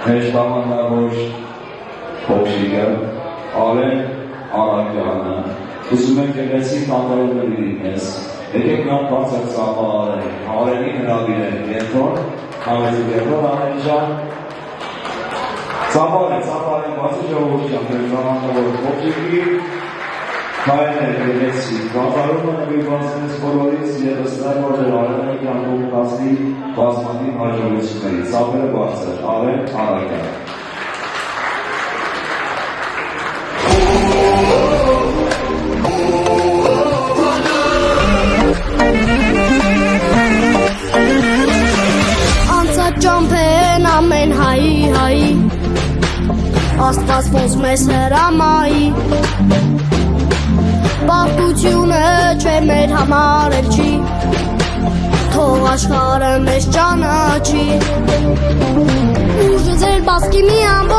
Մեջբամանավոր փոքրիկը Արեն Արաքյանը ուզում եք գեղեցիկ տանտարումներ ինքնես եկեք նա բացակ ծավալ Արենի հրավիրեն կենտրոն համեցի կենտրոն Արեն ջան ծավալ բացի ժողովուրդ մեջբամանավոր փոքրիկի Հայներ գեղեցիկ տանտարումը նվիրվածնես բոլորից և ըստեղ որ Արենի կյանքում կազմի բազմաթիվ հաջողությունների ծավալը բարձր Արեն Արաքյան Ճամփեն ամեն հայի Աստված ոնց մեզ հրամայի Բախտությունը չէ մեր համար էլ չի Թող աշխարհը մեզ ճանաչի Ուժը ձեր բասկի մի ամբողջ